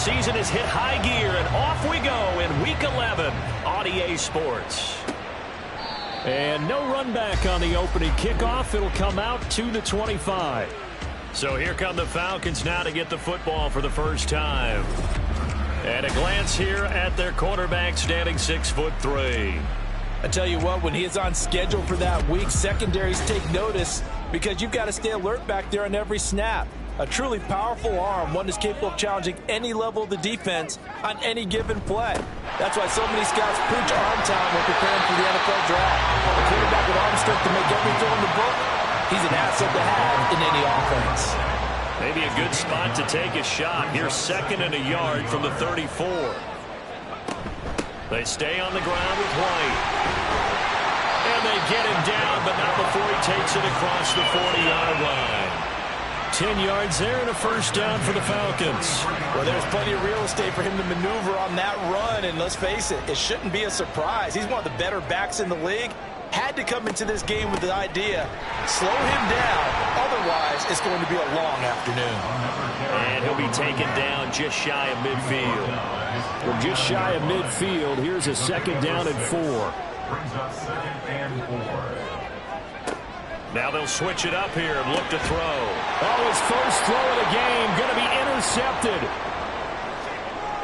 season has hit high gear, and off we go in Week 11 on EA Sports. And no run back on the opening kickoff. It'll come out to the 25. So here come the Falcons now to get the football for the first time. And a glance here at their quarterback, standing 6'3". I tell you what, when he is on schedule for that week, secondaries take notice because you've got to stay alert back there on every snap. A truly powerful arm, one that's capable of challenging any level of the defense on any given play. That's why so many scouts preach arm talent when preparing for the NFL draft. A quarterback with arm strength to make every throw in the book, he's an asset to have in any offense. Maybe a good spot to take a shot. Here's 2nd and a yard from the 34. They stay on the ground with White. And they get him down, but not before he takes it across the 40-yard line. 10 yards there and a first down for the Falcons. Well, there's plenty of real estate for him to maneuver on that run, and let's face it, it shouldn't be a surprise. He's one of the better backs in the league. Had to come into this game with the idea, slow him down, otherwise it's going to be a long afternoon. And he'll be taken down just shy of midfield. Well, just shy of midfield, here's a 2nd down and 4. Brings us 2nd and 4. Now they'll switch it up here and look to throw. Oh, his first throw of the game going to be intercepted.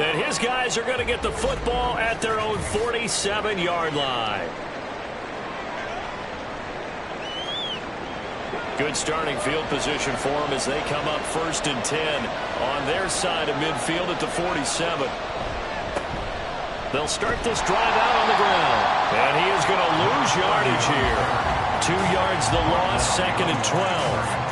And his guys are going to get the football at their own 47-yard line. Good starting field position for them as they come up 1st and 10 on their side of midfield at the 47. They'll start this drive out on the ground. And he is going to lose yardage here. 2 yards the loss, 2nd and 12.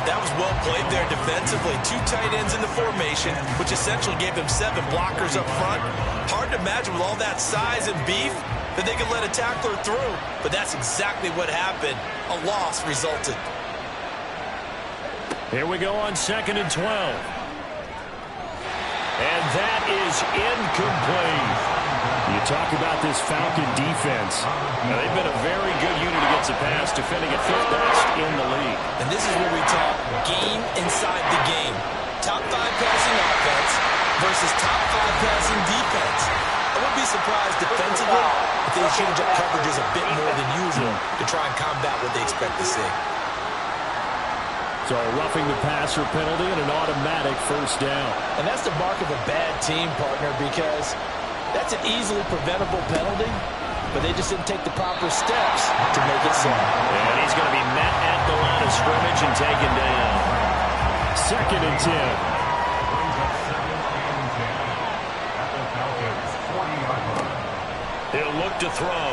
That was well played there defensively. 2 tight ends in the formation, which essentially gave them 7 blockers up front. Hard to imagine with all that size and beef that they could let a tackler through. But that's exactly what happened. A loss resulted. Here we go on 2nd and 12. And that is incomplete. You talk about this Falcon defense. Now, they've been a very good unit against the pass, defending at 5th best in the league. And this is where we talk game inside the game. Top 5 passing offense versus top 5 passing defense. I wouldn't be surprised defensively if they change up coverages a bit more than usual to try and combat what they expect to see. So roughing the passer penalty and an automatic first down. And that's the mark of a bad team, partner, because that's an easily preventable penalty, but they just didn't take the proper steps to make it so. And he's going to be met at the line of scrimmage and taken down. 2nd and 10. He'll look to throw.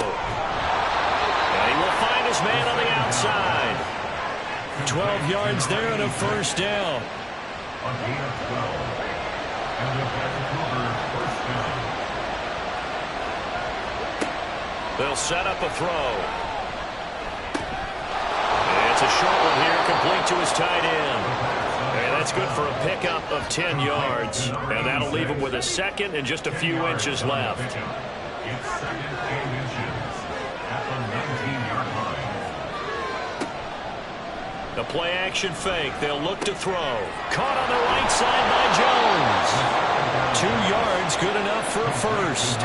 And he will find his man on the outside. 12 yards there and a first down. On gain of 12. And the Cougars first down. They'll set up a throw. It's a short one here, complete to his tight end. And that's good for a pickup of 10 yards. And that'll leave him with a 2nd and just a few inches left. It's 2nd and inches at the 19-yard line. The play-action fake. They'll look to throw. Caught on the right side by Jones. 2 yards, good enough for a first.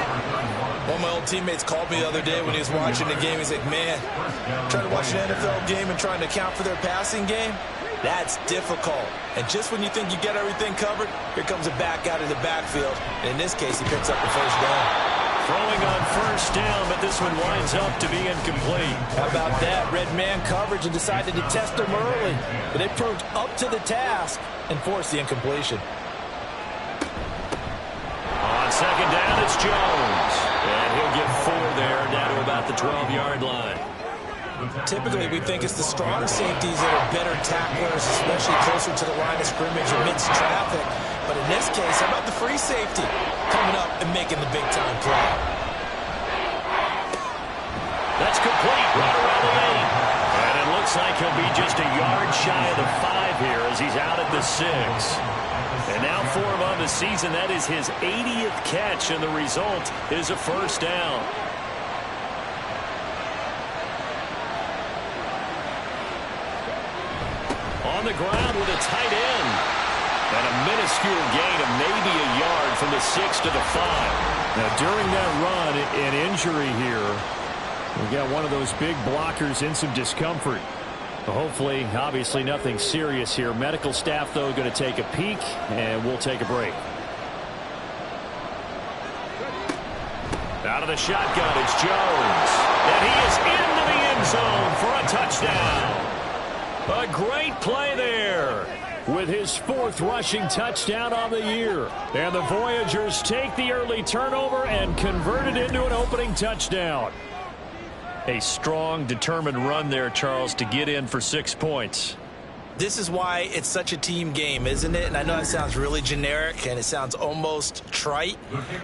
One of my old teammates called me the other day when he was watching the game. He's like, man, trying to watch an NFL game and trying to account for their passing game, that's difficult. And just when you think you get everything covered, here comes a back out of the backfield. And in this case, he picks up the first down. Throwing on first down, but this one winds up to be incomplete. How about that? Red man coverage and decided to test him early. But they proved up to the task and forced the incompletion. On 2nd down, it's Jones. And he'll get 4 there, down to about the 12-yard line. Typically, we think it's the strong safeties that are better tacklers, especially closer to the line of scrimmage amidst traffic. But in this case, how about the free safety coming up and making the big-time play? That's complete, right around the 8. And it looks like he'll be just a yard shy of the 5 here as he's out at the 6. And now for him on the season, that is his 80th catch, and the result is a first down. On the ground with a tight end. And a minuscule gain of maybe a yard from the 6 to the 5. Now, during that run, an injury here. We've got one of those big blockers in some discomfort. Hopefully, obviously, nothing serious here. Medical staff, though, going to take a peek, and we'll take a break. Out of the shotgun, it's Jones. And he is into the end zone for a touchdown. A great play there with his 4th rushing touchdown on the year. And the Voyagers take the early turnover and convert it into an opening touchdown. A strong, determined run there, Charles, to get in for 6 points. This is why it's such a team game, isn't it? And I know that sounds really generic and it sounds almost trite,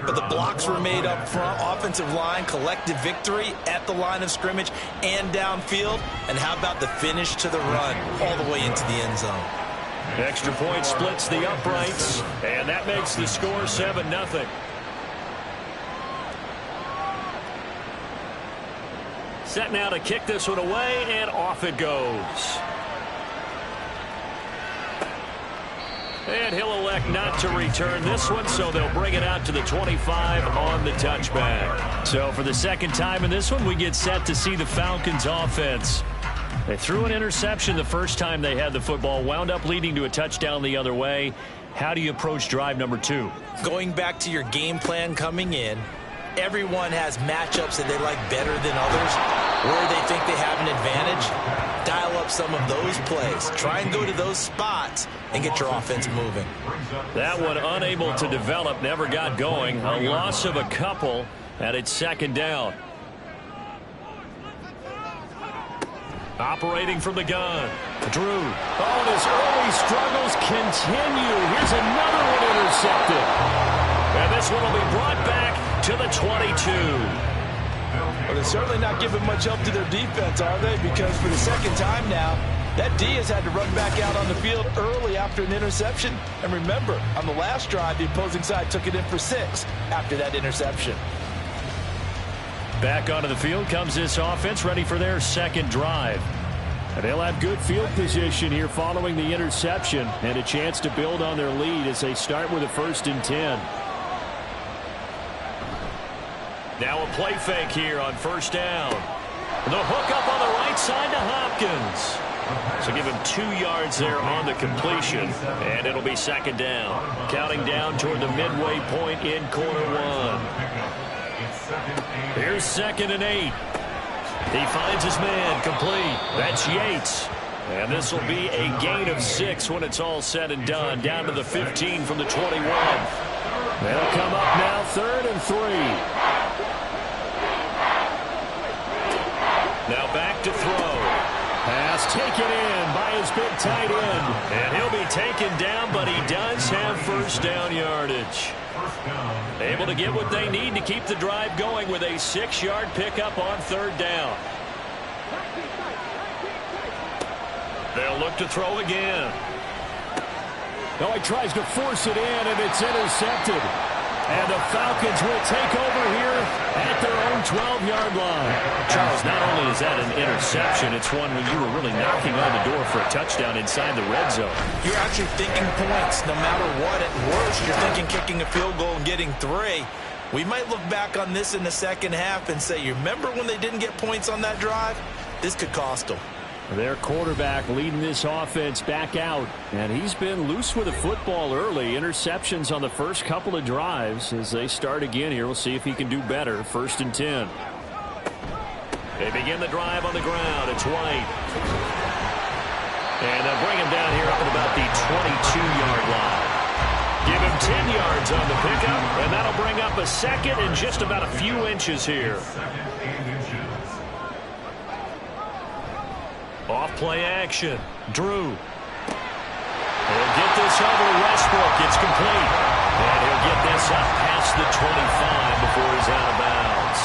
but the blocks were made up front, offensive line, collective victory at the line of scrimmage and downfield. And how about the finish to the run all the way into the end zone? Extra point splits the uprights, and that makes the score 7-0. Set now to kick this one away, and off it goes. And he'll elect not to return this one, so they'll bring it out to the 25 on the touchback. So for the second time in this one, we get set to see the Falcons offense. They threw an interception the first time they had the football, wound up leading to a touchdown the other way. How do you approach drive number 2? Going back to your game plan coming in, everyone has matchups that they like better than others. Where they think they have an advantage, dial up some of those plays. Try and go to those spots and get your offense moving. That one unable to develop, never got going. A loss of a couple, and it's 2nd down. Operating from the gun, Drew. Oh, and his early struggles continue. Here's another one intercepted. And this one will be brought back to the 22. Well, they're certainly not giving much help to their defense, are they? Because for the second time now, that D has had to run back out on the field early after an interception. And remember, on the last drive, the opposing side took it in for 6 after that interception. Back onto the field comes this offense, ready for their 2nd drive. And they'll have good field position here following the interception and a chance to build on their lead as they start with a 1st and 10. Now a play fake here on 1st down. The hook up on the right side to Hopkins. So give him 2 yards there on the completion, and it'll be 2nd down. Counting down toward the midway point in quarter 1. Here's 2nd and 8. He finds his man complete. That's Yates. And this will be a gain of 6 when it's all said and done. Down to the 15 from the 21. They'll come up now 3rd and 3. Now back to throw. Pass taken in by his big tight end. And he'll be taken down, but he does have 1st down yardage. Able to get what they need to keep the drive going with a 6-yard pickup on 3rd down. They'll look to throw again. No, he tries to force it in, and it's intercepted. And the Falcons will take over here at their own 12-yard line. Charles, not only is that an interception, it's one when you were really knocking on the door for a touchdown inside the red zone. You're actually thinking points no matter what. At worst, you're thinking kicking a field goal and getting 3. We might look back on this in the second half and say, you remember when they didn't get points on that drive? This could cost them. Their quarterback leading this offense back out, and he's been loose with the football early. Interceptions on the first couple of drives. As they start again here, we'll see if he can do better. 1st and 10. They begin the drive on the ground. It's White. And they'll bring him down here up at about the 22-yard line. Give him 10 yards on the pickup, and that'll bring up a 2nd and just about a few inches here. Off play action. Drew. He'll get this over to Westbrook. It's complete. And he'll get this up past the 25 before he's out of bounds.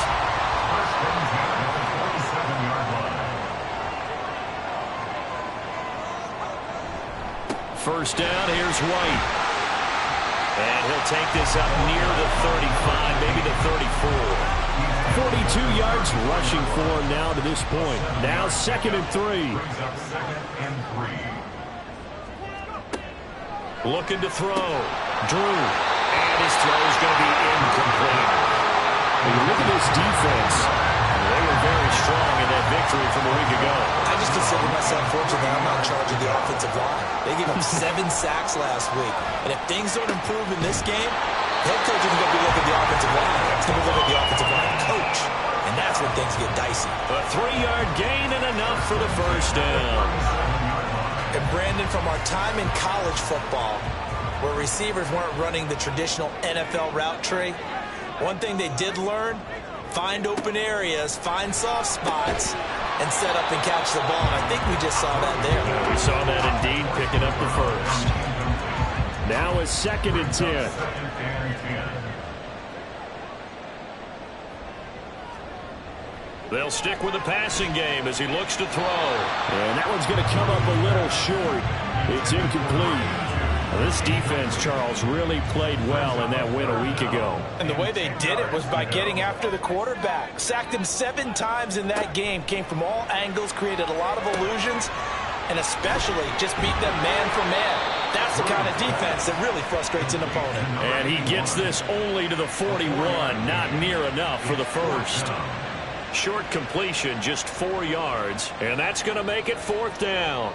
1st down, here's White. And he'll take this up near the 35, maybe the 34. 42 yards rushing for him now to this point. Now 2nd and 3. Looking to throw. Drew. And his throw is going to be incomplete. When you look at this defense, they were very strong in that victory from a week ago. I just consider myself fortunate that I'm not in charge of the offensive line. They gave up 7 sacks last week. And if things don't improve in this game, head coach isn't going to be looking at the offensive line. He's going to be looking at the offensive line coach. And that's when things get dicey. A 3-yard gain and enough for the first down. And Brandon, from our time in college football, where receivers weren't running the traditional NFL route tree, one thing they did learn, find open areas, find soft spots, and set up and catch the ball. And I think we just saw that there. Yeah, we saw that indeed, picking up the first. Now a 2nd and 10. They'll stick with the passing game as he looks to throw. And that one's going to come up a little short. It's incomplete. This defense, Charles, really played well in that win a week ago. And the way they did it was by getting after the quarterback. Sacked him 7 times in that game. Came from all angles, created a lot of illusions, and especially just beat them man for man. That's the kind of defense that really frustrates an opponent. And he gets this only to the 41. Not near enough for the first. Short completion, just 4 yards, and that's going to make it 4th down.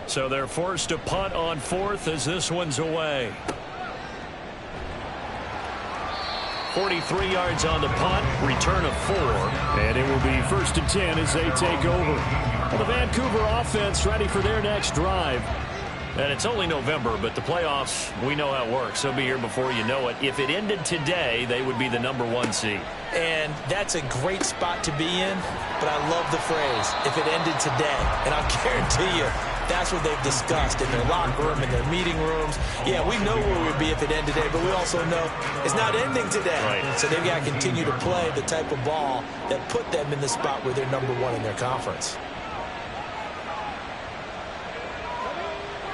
So they're forced to punt on 4th as this one's away. 43 yards on the punt, return of 4, and it will be 1st and 10 as they take over. Well, the Vancouver offense ready for their next drive. And it's only November, but the playoffs, we know how it works. They'll be here before you know it. If it ended today, they would be the #1 seed. And that's a great spot to be in, but I love the phrase, if it ended today. And I'll guarantee you, that's what they've discussed in their locker room, in their meeting rooms. Yeah, we know where we'd be if it ended today, but we also know it's not ending today. Right. So they've got to continue to play the type of ball that put them in the spot where they're #1 in their conference.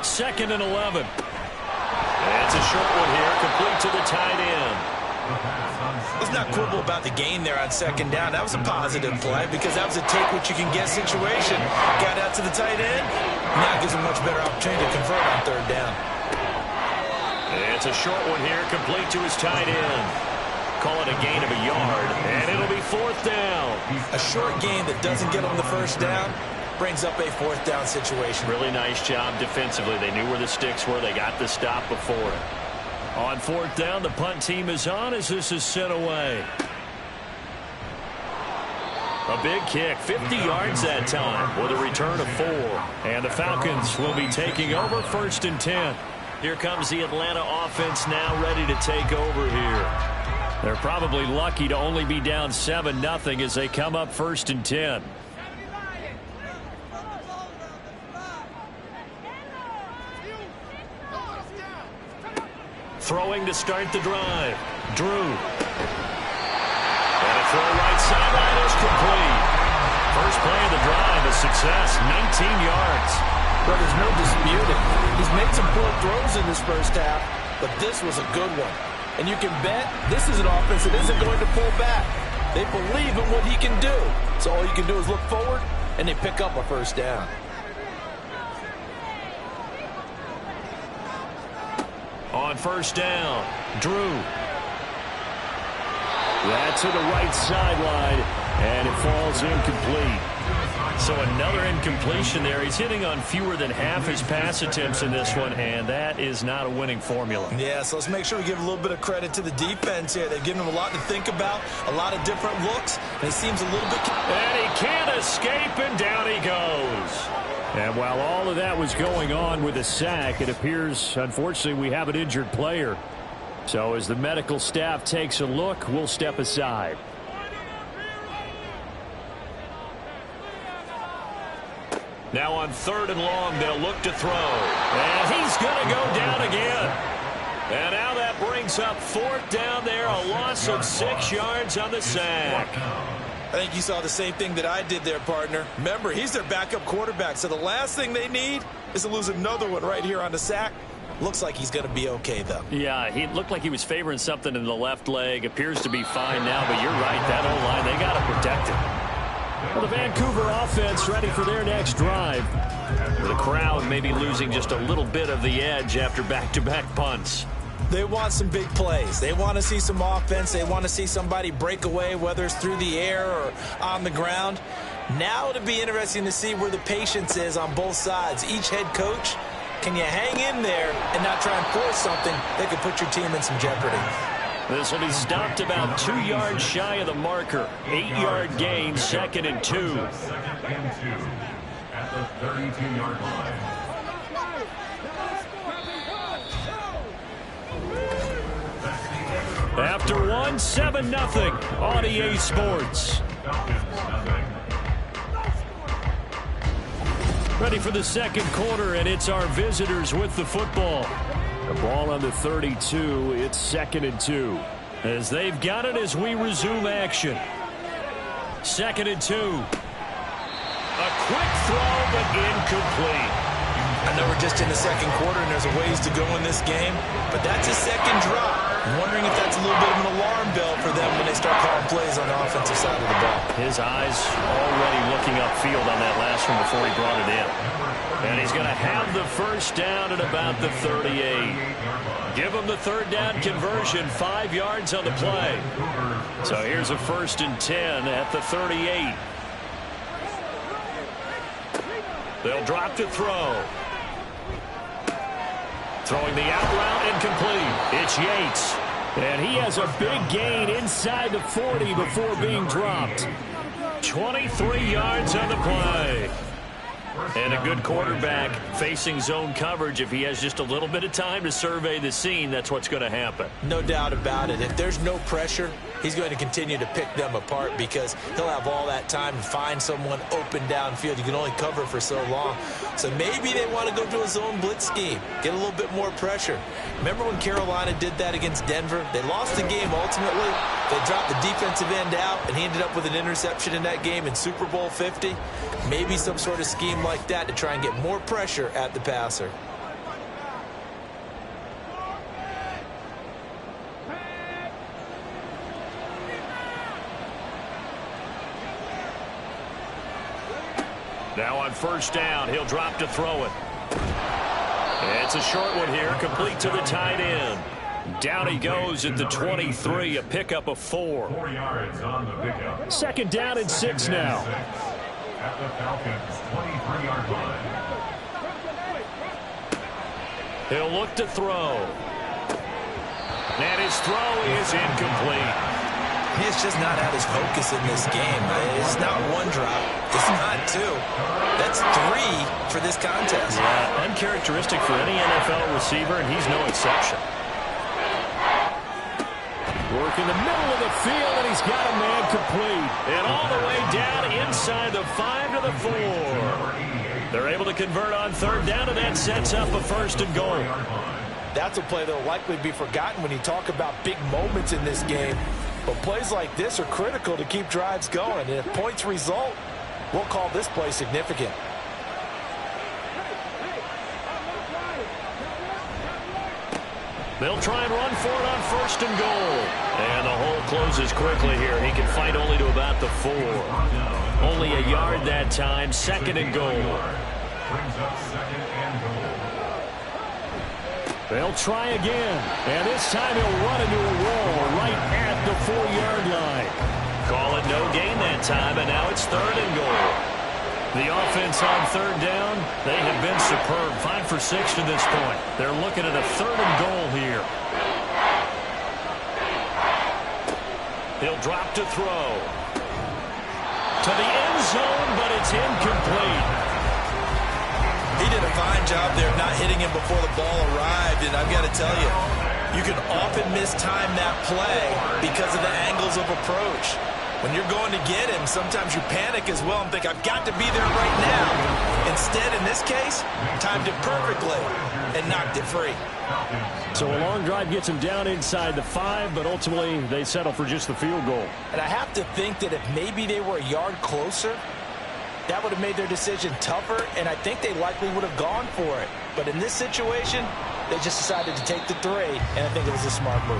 2nd and 11. That's a short one here, complete to the tight end. Let's not quibble about the gain there on 2nd down. That was a positive play because that was a take-what-you-can-get situation. Got out to the tight end. Now it gives them a much better opportunity to convert on 3rd down. It's a short one here, complete to his tight end. Call it a gain of a yard, and it'll be 4th down. A short gain that doesn't get them the first down brings up a 4th down situation. Really nice job defensively. They knew where the sticks were. They got the stop before it. On 4th down, the punt team is on as this is sent away. A big kick, 50 yards that time with a return of 4. And the Falcons will be taking over 1st and 10. Here comes the Atlanta offense now ready to take over here. They're probably lucky to only be down 7-0 as they come up 1st and 10. Throwing to start the drive. Drew. And a throw right sideline is complete. First play of the drive, a success, 19 yards. Well, there's no disputing. He's made some poor throws in this first half, but this was a good one. And you can bet this is an offense that isn't going to pull back. They believe in what he can do. So all you can do is look forward, and they pick up a 1st down. On 1st down, Drew. That's to the right sideline, and it falls incomplete. So another incompletion there. He's hitting on fewer than half his pass attempts in this one, and that is not a winning formula. Yeah, so let's make sure we give a little bit of credit to the defense here. They've given him a lot to think about, a lot of different looks, and he seems a little bit... And he can't escape, and down he goes. And while all of that was going on with a sack, it appears, unfortunately, we have an injured player. So as the medical staff takes a look, we'll step aside. Now on 3rd and long, they'll look to throw. And he's going to go down again. And now that brings up 4th down there, a loss of 6 yards on the sack. I think you saw the same thing that I did there, partner. Remember, he's their backup quarterback, so the last thing they need is to lose another one right here on the sack. Looks like he's going to be okay, though. Yeah, he looked like he was favoring something in the left leg. Appears to be fine now, but you're right. That O-line, they got to protect it. Well, the Vancouver offense ready for their next drive. The crowd maybe losing just a little bit of the edge after back-to-back punts. They want some big plays. They want to see some offense. They want to see somebody break away, whether it's through the air or on the ground. Now it'll be interesting to see where the patience is on both sides. Each head coach, can you hang in there and not try and force something that could put your team in some jeopardy? This will be stopped about 2 yards shy of the marker. 8-yard gain, 2nd and 2. 2nd and 2 at the 32-yard line. After 1, 7-0 on EA Sports. Ready for the second quarter, and it's our visitors with the football. The ball on the 32. It's 2nd and 2. As they've got it as we resume action. 2nd and 2. A quick throw, but incomplete. I know we're just in the second quarter and there's a ways to go in this game, but that's a second drop. I'm wondering if that's a little bit of an alarm bell for them when they start calling plays on the offensive side of the ball. His eyes already looking upfield on that last one before he brought it in. And he's going to have the first down at about the 38. Give him the third down conversion, 5 yards on the play. So here's a 1st and 10 at the 38. They'll drop to throw. Throwing the out route incomplete. It's Yates. And he has a big gain inside the 40 before being dropped. 23 yards on the play. And a good quarterback facing zone coverage. If he has just a little bit of time to survey the scene, that's what's going to happen. No doubt about it. If there's no pressure, he's going to continue to pick them apart because he'll have all that time to find someone open downfield. You can only cover for so long. So maybe they want to go to a zone blitz scheme, get a little bit more pressure. Remember when Carolina did that against Denver? They lost the game ultimately. They dropped the defensive end out, and he ended up with an interception in that game in Super Bowl 50. Maybe some sort of scheme like that to try and get more pressure at the passer. Now on first down, he'll drop to throw it. It's a short one here, complete to the tight end. Down he goes at the 23, a pickup of 4. 4 yards on the pickup. 2nd down and 6 now. At the Falcons' 23-yard line. He'll look to throw. And his throw is incomplete. He's just not had his focus in this game. It's not one drop. It's not 2. That's 3 for this contest. Yeah, uncharacteristic for any NFL receiver, and he's no exception. Work in the middle of the field, and he's got a man complete. And all the way down inside the 5 to the 4. They're able to convert on third down, and that sets up a 1st and goal. That's a play that will likely be forgotten when you talk about big moments in this game. But plays like this are critical to keep drives going. And if points result, we'll call this play significant. They'll try and run for it on 1st and goal. And the hole closes quickly here. He can fight only to about the 4. Only a yard that time. 2nd and goal. Brings up 2nd and goal. They'll try again. And this time he'll run into a wall right at the 4-yard line. Call it no gain that time, and now it's 3rd and goal. The offense on third down, they have been superb. 5 for 6 to this point. They're looking at a 3rd and goal here. He'll drop to throw. To the end zone, but it's incomplete. He did a fine job there of not hitting him before the ball arrived, and I've got to tell you, you can often mistime that play because of the angles of approach. When you're going to get him, sometimes you panic as well and think, I've got to be there right now. Instead, in this case, timed it perfectly and knocked it free. So a long drive gets him down inside the 5, but ultimately they settle for just the field goal. And I have to think that if maybe they were a yard closer, that would have made their decision tougher, and I think they likely would have gone for it. But in this situation, they just decided to take the 3, and I think it was a smart move.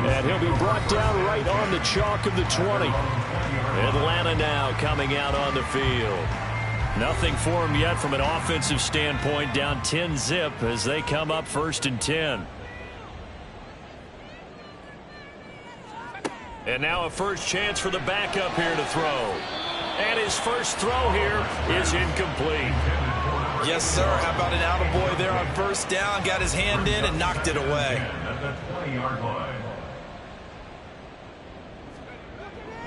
And he'll be brought down right on the chalk of the 20. Atlanta now coming out on the field. Nothing for them yet from an offensive standpoint, down 10-zip as they come up 1st and 10. And now a first chance for the backup here to throw. And his first throw here is incomplete. Yes, sir. How about an attaboy there on first down? Got his hand in and knocked it away.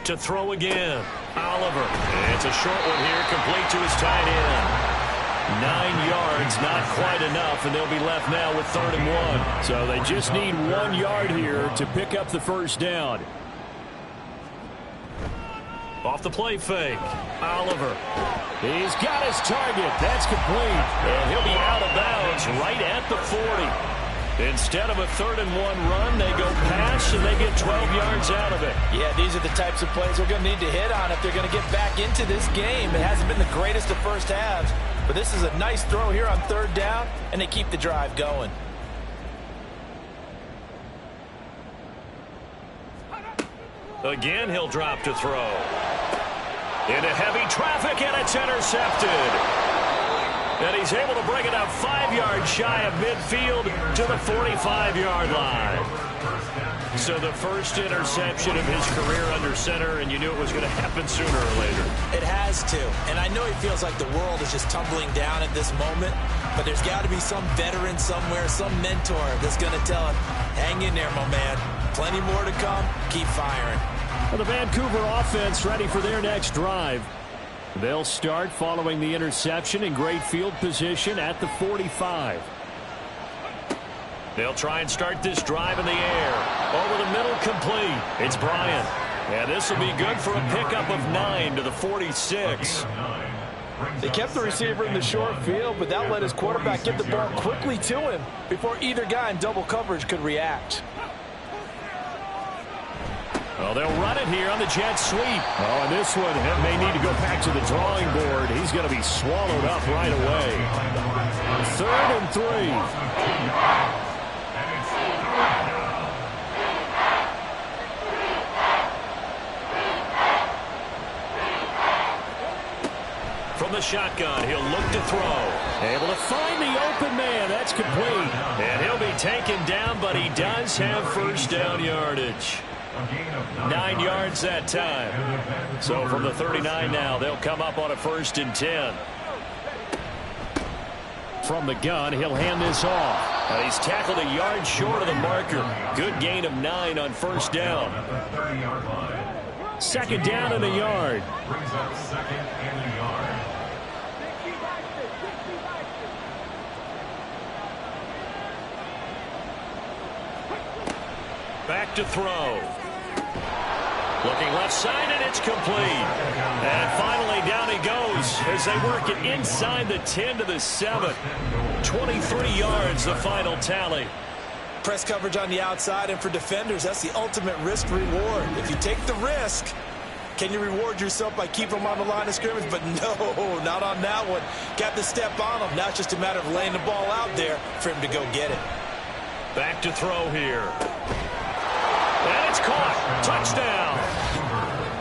To throw again, Oliver. It's a short one here, complete to his tight end. 9 yards, not quite enough, and they'll be left now with 3rd and 1. So they just need 1 yard here to pick up the first down. Off the play fake, Oliver. He's got his target. That's complete. And he'll be out of bounds right at the 40. Instead of a 3rd and 1 run, they go pass, and they get 12 yards out of it. Yeah, these are the types of plays they're going to need to hit on if they're going to get back into this game. It hasn't been the greatest of first halves, but this is a nice throw here on 3rd down, and they keep the drive going. Again, he'll drop to throw. Into heavy traffic, and it's intercepted. And he's able to bring it up 5 yards shy of midfield to the 45-yard line. So the first interception of his career under center, and you knew it was going to happen sooner or later. It has to. And I know he feels like the world is just tumbling down at this moment, but there's got to be some veteran somewhere, some mentor that's going to tell him, hang in there, my man. Plenty more to come. Keep firing. Well, the Vancouver offense ready for their next drive. They'll start following the interception in great field position at the 45. They'll try and start this drive in the air. Over the middle, complete. It's Bryant. And this will be good for a pickup of 9 to the 46. They kept the receiver in the short field, but that let his quarterback get the ball quickly to him before either guy in double coverage could react. Well, they'll run it here on the jet sweep. Oh, and this one may need to go back to the drawing board. He's going to be swallowed up right away. 3rd and 3. From the shotgun, he'll look to throw. Able to find the open man. That's complete. And he'll be taken down, but he does have first down yardage. 9 yards that time. So from the 39 now, they'll come up on a 1st and 10. From the gun, he'll hand this off. And he's tackled a yard short of the marker. Good gain of 9 on first down. 2nd down and a yard. Brings up 2nd and a yard. Back to throw. Looking left side, and it's complete. And finally, down he goes as they work it inside the 10 to the 7. 23 yards, the final tally. Press coverage on the outside, and for defenders, that's the ultimate risk-reward. If you take the risk, can you reward yourself by keeping them on the line of scrimmage? But no, not on that one. Got to step on them. Now it's just a matter of laying the ball out there for him to go get it. Back to throw here. And it's caught. Touchdown.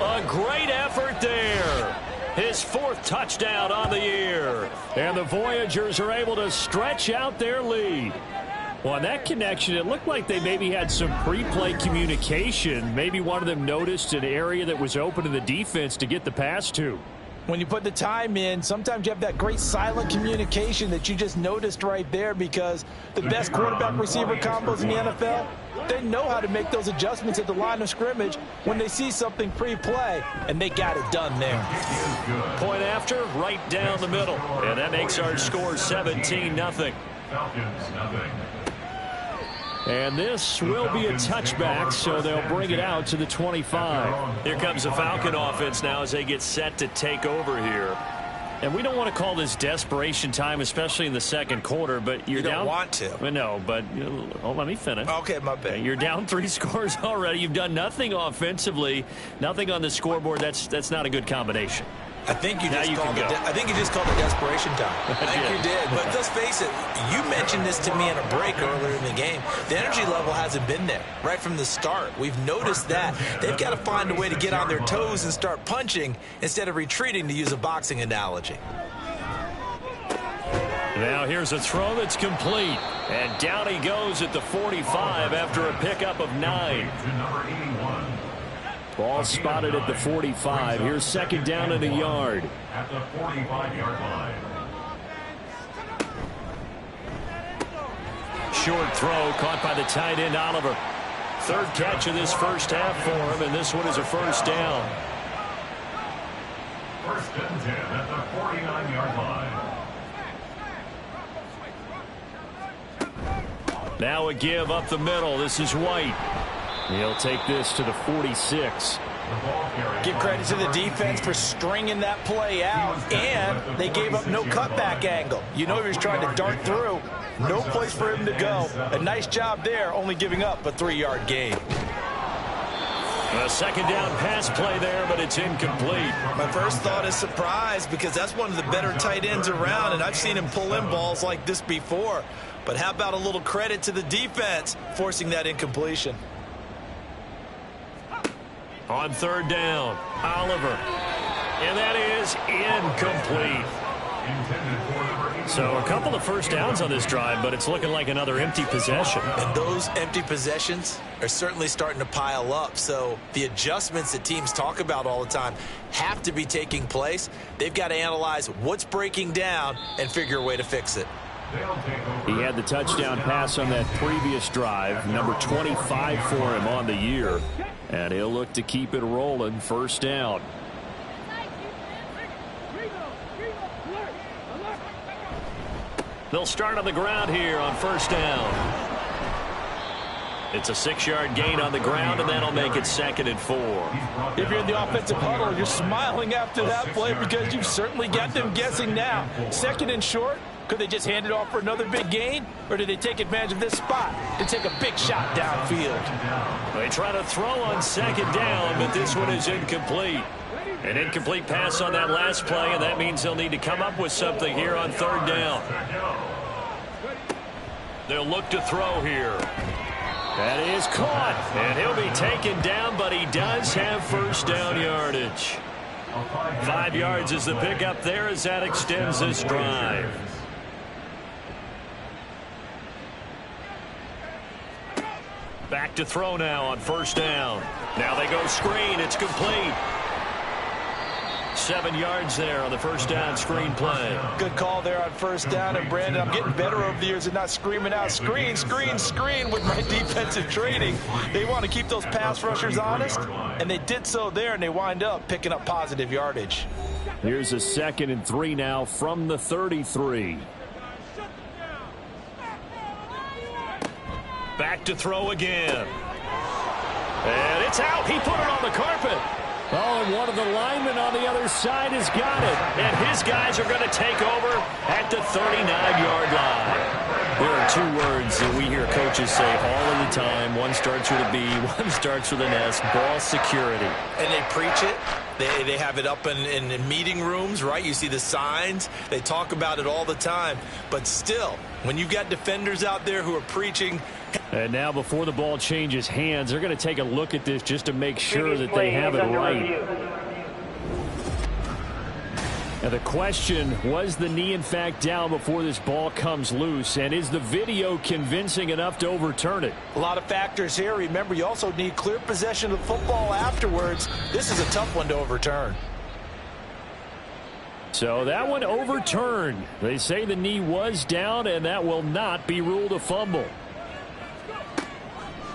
A great effort there. His 4th touchdown on the year. And the Voyagers are able to stretch out their lead. Well, on that connection, it looked like they maybe had some pre-play communication. Maybe one of them noticed an area that was open in the defense to get the pass to. When you put the time in, sometimes you have that great silent communication that you just noticed right there, because the best quarterback-receiver combos in the NFL, they know how to make those adjustments at the line of scrimmage when they see something pre-play, and they got it done there. Point after, right down the middle. And that makes our score 17-0. Falcons, nothing. And this will be a touchback, so they'll bring it out to the 25. Here comes the Falcon offense now as they get set to take over here. And we don't want to call this desperation time, especially in the second quarter, but you're down. You don't want to. No, but let me finish. Okay, my bad. You're down 3 scores already. You've done nothing offensively, nothing on the scoreboard. That's not a good combination. I think you just called it desperation time. I think you did. But let's face it, you mentioned this to me in a break earlier in the game. The energy level hasn't been there right from the start. We've noticed that. They've got to find a way to get on their toes and start punching instead of retreating, to use a boxing analogy. Now here's a throw that's complete. And down he goes at the 45 after a pickup of 9. Ball spotted at the 45. Here's second down and a yard. At the 45-yard line. Short throw caught by the tight end Oliver. Third catch of this first half for him, and this one is a first down. First and 10 at the 49-yard line. Now a give up the middle. This is White. He'll take this to the 46. Give credit to the defense for stringing that play out, and they gave up no cutback angle. You know he was trying to dart through. No place for him to go. A nice job there, only giving up a 3-yard gain. A second down pass play there, but it's incomplete. My first thought is surprise, because that's one of the better tight ends around, and I've seen him pull in balls like this before. But how about a little credit to the defense forcing that incompletion? On third down, Oliver. And that is incomplete. So a couple of first downs on this drive, but it's looking like another empty possession. And those empty possessions are certainly starting to pile up. So the adjustments that teams talk about all the time have to be taking place. They've got to analyze what's breaking down and figure a way to fix it. He had the touchdown pass on that previous drive, number 25 for him on the year. And he'll look to keep it rolling, first down. They'll start on the ground here on first down. It's a 6-yard gain on the ground, and that'll make it second and 4. If you're in the offensive huddle, you're smiling after that play because you've certainly got them guessing now. Second and short, could they just hand it off for another big gain, or did they take advantage of this spot to take a big shot downfield? They try to throw on second down, but this one is incomplete. An incomplete pass on that last play, and that means they'll need to come up with something here on third down. They'll look to throw here. That is caught, and he'll be taken down, but he does have first down yardage. 5 yards is the pickup there as that extends this drive. Back to throw now on first down. Now they go screen. It's complete. 7 yards there on the first down screen play. Good call there on first down. And, Brandon, I'm getting better over the years and not screaming out screen, screen, screen with my defensive training. They want to keep those pass rushers honest, and they did so there, and they wind up picking up positive yardage. Here's a second and 3 now from the 33. Back to throw again. And it's out. He put it on the carpet. Oh, and one of the linemen on the other side has got it. And his guys are going to take over at the 39-yard line. There are 2 words that we hear coaches say all of the time. One starts with a B, one starts with an S, ball security. And they preach it. They have it up in meeting rooms, right? You see the signs. They talk about it all the time. But still, when you've got defenders out there who are preaching. And now before the ball changes hands, they're going to take a look at this just to make sure that they have it right. Now the question, was the knee in fact down before this ball comes loose? And is the video convincing enough to overturn it? A lot of factors here. Remember, you also need clear possession of the football afterwards. This is a tough one to overturn. So that one overturned. They say the knee was down, and that will not be ruled a fumble.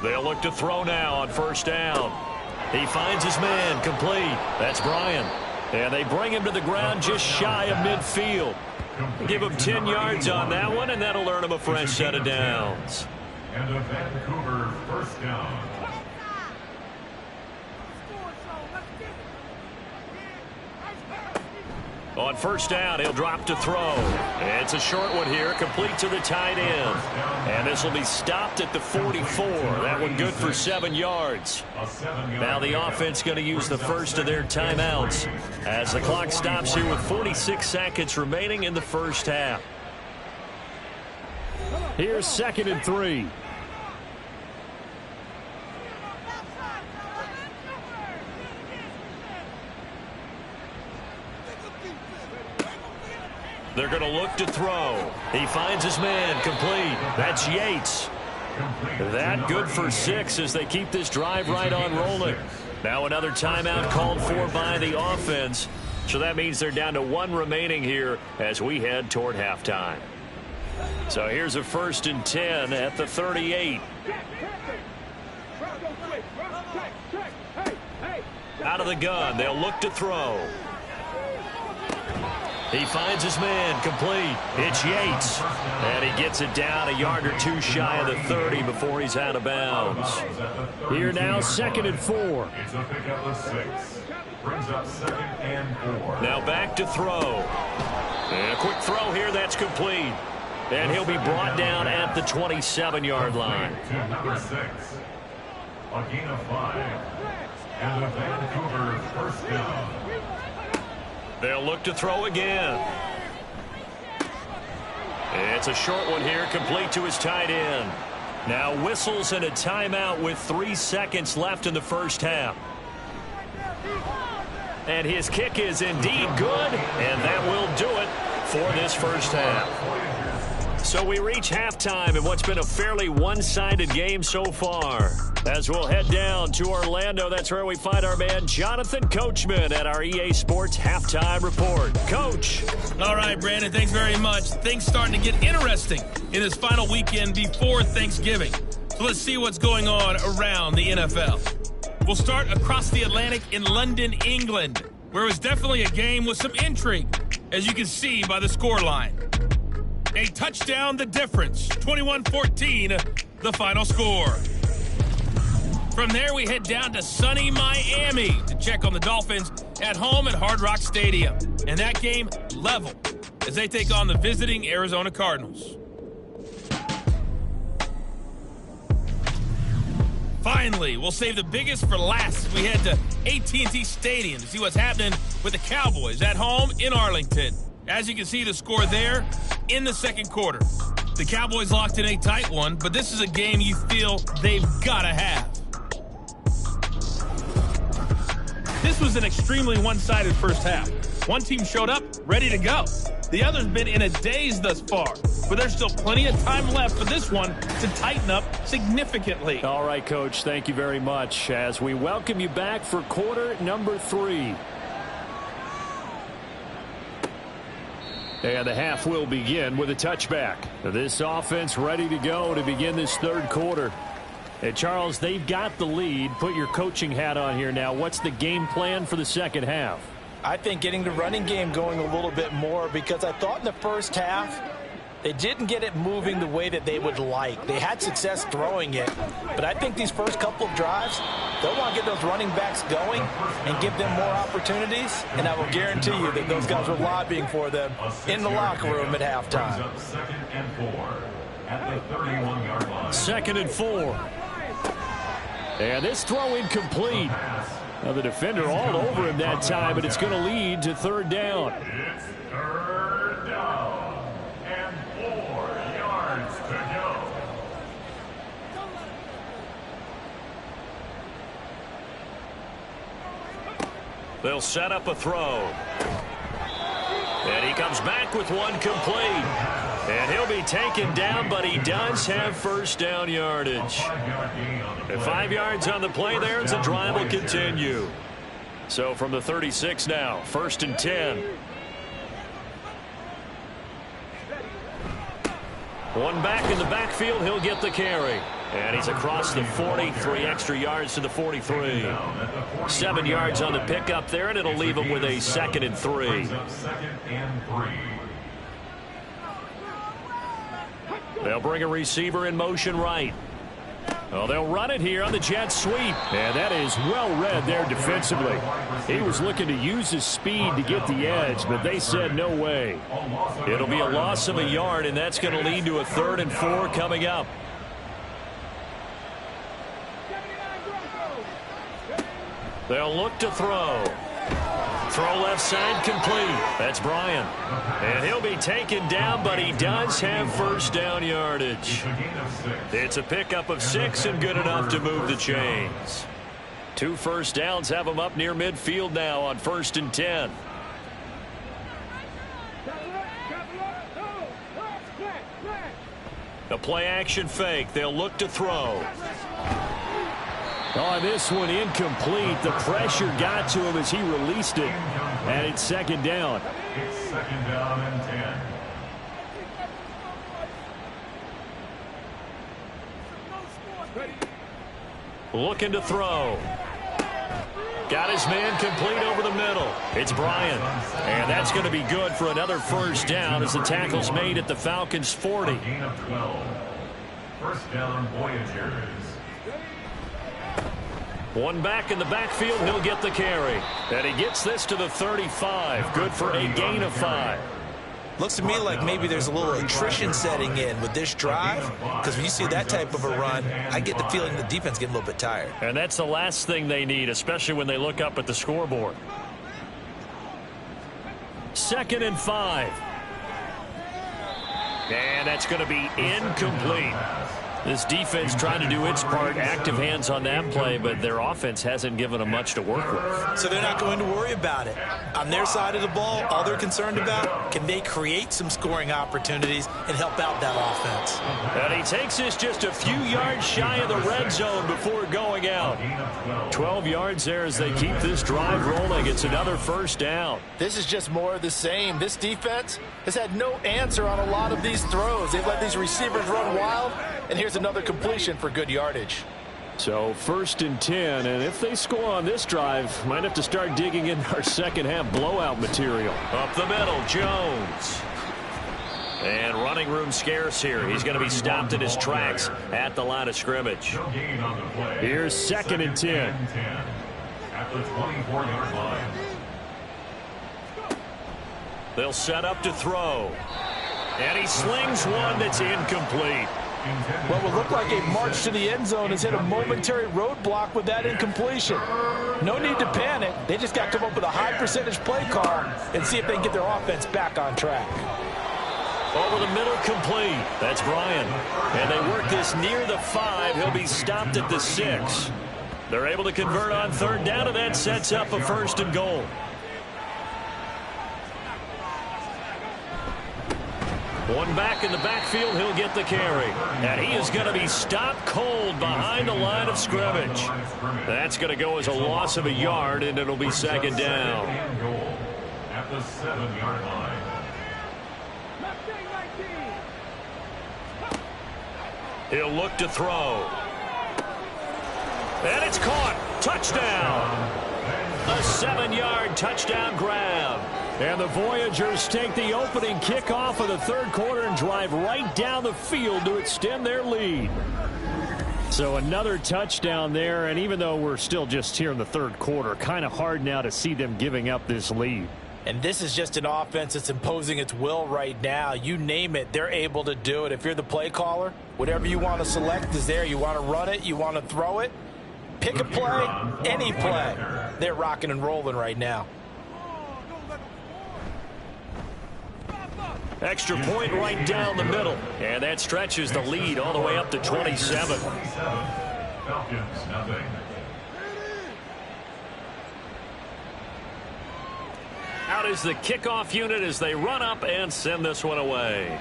They'll look to throw now on first down. He finds his man, complete. That's Bryan. And they bring him to the ground just shy of midfield. Give him 10 yards on that one, and that'll earn him a fresh set of downs. And a Vancouver first down. On first down, he'll drop to throw. It's a short one here, complete to the tight end. And this will be stopped at the 44. That one good for 7 yards. Now the offense going to use the first of their timeouts as the clock stops here with 46 seconds remaining in the first half. Here's second and 3. They're going to look to throw. He finds his man, complete. That's Yates. That good for 6 as they keep this drive right on rolling. Now another timeout called for by the offense. So that means they're down to 1 remaining here as we head toward halftime. So here's a 1st and 10 at the 38. Out of the gun, they'll look to throw. He finds his man, complete. It's Yates. And he gets it down a yard or 2 shy of the 30 before he's out of bounds. Here now, 2nd and 4. It's a pickup of 6. Brings up 2nd and 4. Now back to throw. And a quick throw here, that's complete. And he'll be brought down at the 27-yard line. To number 6. A gain of 5. And the Vancouver 1st down. They'll look to throw again. It's a short one here, complete to his tight end. Now whistles and a timeout with 3 seconds left in the first half. And his kick is indeed good, and that will do it for this first half. So we reach halftime in what's been a fairly one-sided game so far. As we'll head down to Orlando, that's where we find our man Jonathan Coachman at our EA Sports Halftime Report. Coach. All right, Brandon, thanks very much. Things starting to get interesting in this final weekend before Thanksgiving. So let's see what's going on around the NFL. We'll start across the Atlantic in London, England, where it was definitely a game with some intrigue, as you can see by the scoreline. A touchdown, the difference. 21-14, the final score. From there, we head down to sunny Miami to check on the Dolphins at home at Hard Rock Stadium. And that game level as they take on the visiting Arizona Cardinals. Finally, we'll save the biggest for last as we head to AT&T Stadium to see what's happening with the Cowboys at home in Arlington. As you can see, the score there in the second quarter. The Cowboys locked in a tight one, but this is a game you feel they've got to have. This was an extremely one-sided first half. One team showed up ready to go. The other's been in a daze thus far, but there's still plenty of time left for this one to tighten up significantly. All right, Coach, thank you very much as we welcome you back for quarter number 3. And the half will begin with a touchback. This offense ready to go to begin this third quarter. And Charles, they've got the lead. Put your coaching hat on here now. What's the game plan for the second half? I think getting the running game going a little bit more, because I thought in the first half they didn't get it moving the way that they would like. They had success throwing it, but I think these first couple of drives, they'll want to get those running backs going and give them more opportunities, and I will guarantee you that those guys were lobbying for them in the locker room at halftime. 2nd and 4 at the 31-yard line. 2nd and 4. And this throw incomplete. Now the defender all over him that time, but it's going to lead to 3rd down. It's 3rd down and 4 yards to go. They'll set up a throw. And he comes back with one complete. And he'll be taken down, but he does have 1st down yardage. And 5 yards on the play there as the drive will continue. So from the 36 now, 1st and 10. One back in the backfield, he'll get the carry. And he's across the 40, 3 extra yards to the 43. 7 yards on the pickup there, and it'll leave him with a 2nd and 3. 2nd and 3. They'll bring a receiver in motion right. Well, they'll run it here on the jet sweep. And that is well read there defensively. He was looking to use his speed to get the edge, but they said no way. It'll be a loss of a yard, and that's going to lead to a 3rd and 4 coming up. They'll look to throw. Throw left side complete. That's Bryant. And he'll be taken down, but he does have 1st down yardage. It's a pickup of 6 and good enough to move the chains. 2 1st downs have him up near midfield now on 1st and 10. The play action fake. They'll look to throw. Oh, this one incomplete. The pressure got to him as he released it. And it's second down. It's second down and 10. Looking to throw. Got his man complete over the middle. It's Bryant. And that's going to be good for another first down as the tackle's made at the Falcons' 40. Gain of 12. First down, Voyagers. One back in the backfield, he'll get the carry. And he gets this to the 35. Good for a gain of 5. Looks to me like maybe there's a little attrition setting in with this drive, because when you see that type of a run, I get the feeling the defense getting a little bit tired. And that's the last thing they need, especially when they look up at the scoreboard. 2nd and 5. And that's going to be incomplete. This defense trying to do its part, active hands on that play, but their offense hasn't given them much to work with. So they're not going to worry about it. On their side of the ball, all they're concerned about, can they create some scoring opportunities and help out that offense? And he takes this just a few yards shy of the red zone before going out. 12 yards there as they keep this drive rolling. It's another first down. This is just more of the same. This defense has had no answer on a lot of these throws. They've let these receivers run wild, and here's another completion for good yardage. So 1st and 10, and if they score on this drive, might have to start digging in our second half blowout material. Up the middle, Jones. And running room scarce here. He's going to be stopped in his tracks at the line of scrimmage. Here's 2nd and 10. At the 24-yard line. They'll set up to throw. And he slings one that's incomplete. What would look like a march to the end zone has hit a momentary roadblock with that incompletion. No need to panic. They just got to come up with a high percentage play call and see if they can get their offense back on track. Over the middle, complete. That's Bryant. And they work this near the 5. He'll be stopped at the 6. They're able to convert on 3rd down, and that sets up a 1st and goal. One back in the backfield, he'll get the carry. And he is going to be stopped cold behind the line of scrimmage. That's going to go as a loss of a yard, and it'll be 2nd down. At the 7-yard line. He'll look to throw. And it's caught. Touchdown. A 7-yard touchdown grab. And the Voyagers take the opening kickoff of the 3rd quarter and drive right down the field to extend their lead. So another touchdown there, and even though we're still just here in the 3rd quarter, kind of hard now to see them giving up this lead. And this is just an offense that's imposing its will right now. You name it, they're able to do it. If you're the play caller, whatever you want to select is there. You want to run it, you want to throw it, pick a play, any play. They're rocking and rolling right now. Extra point right down the middle. And that stretches the lead all the way up to 27. Falcons, nothing. Out is the kickoff unit as they run up and send this one away.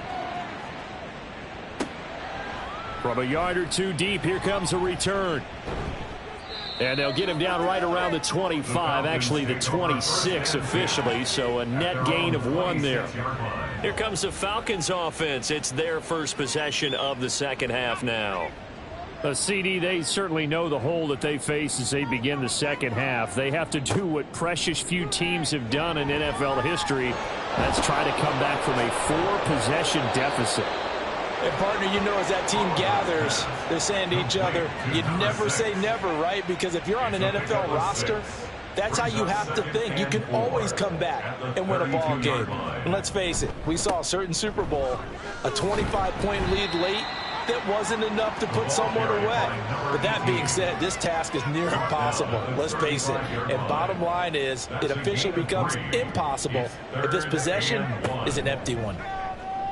From a yard or two deep, here comes a return. And they'll get him down right around the 25, actually the 26 officially, so a net gain of 1 there. Here comes the Falcons offense. It's their first possession of the second half now. CD, they certainly know the hole that they face as they begin the second half. They have to do what precious few teams have done in NFL history. That's try to come back from a 4-possession deficit. And partner, you know, as that team gathers, they're saying to each other, you never say never, right? Because if you're on an NFL roster, that's how you have to think. You can always come back and win a ball game. And let's face it, we saw a certain Super Bowl, a 25-point lead late, that wasn't enough to put someone away. But that being said, this task is near impossible. Let's face it. And bottom line is, it officially becomes impossible if this possession is an empty one.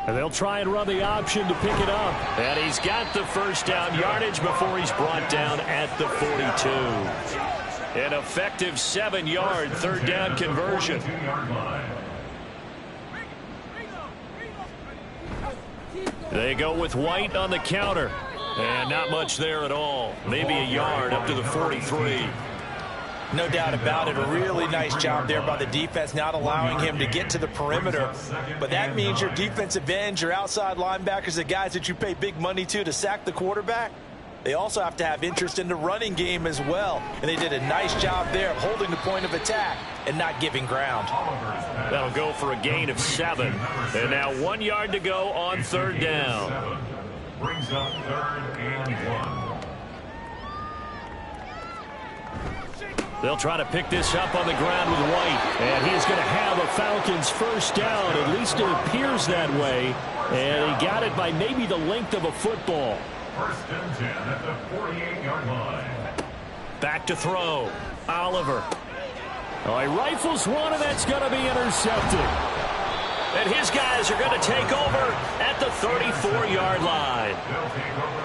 And they'll try and run the option to pick it up. And he's got the first down yardage before he's brought down at the 42. An effective 7-yard 3rd down conversion. They go with White on the counter. And not much there at all. Maybe a yard up to the 43. No doubt about it. A really nice job there by the defense, not allowing him to get to the perimeter. But that means your defensive ends, your outside linebackers, the guys that you pay big money to sack the quarterback, they also have to have interest in the running game as well. And they did a nice job there of holding the point of attack and not giving ground. That'll go for a gain of 7. And now 1 yard to go on 3rd down. Brings up 3rd and 1. They'll try to pick this up on the ground with White. And he's going to have a Falcons 1st down. At least it appears that way. And he got it by maybe the length of a football. 1st and 10 at the 48-yard line. Back to throw. Oliver. Oh, he rifles one, and that's going to be intercepted. And his guys are going to take over at the 34-yard line.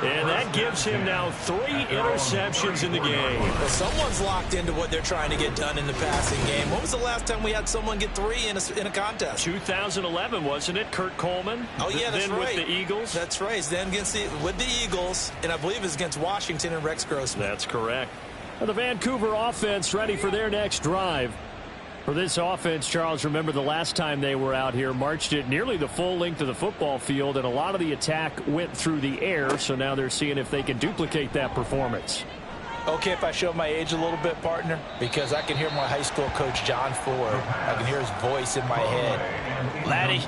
And that gives him now 3 interceptions in the game. Well, someone's locked into what they're trying to get done in the passing game. When was the last time we had someone get 3 in a contest? 2011, wasn't it? Kurt Coleman. Oh, yeah, that's then right. With the Eagles. That's right. Then with the Eagles, and I believe it's against Washington and Rex Grossman. That's correct. Well, the Vancouver offense ready for their next drive. For this offense, Charles, remember the last time they were out here, marched it nearly the full length of the football field, and a lot of the attack went through the air, so now they're seeing if they can duplicate that performance. Okay, if I show my age a little bit, partner, because I can hear my high school coach, John Ford. I can hear his voice in my head. Laddie,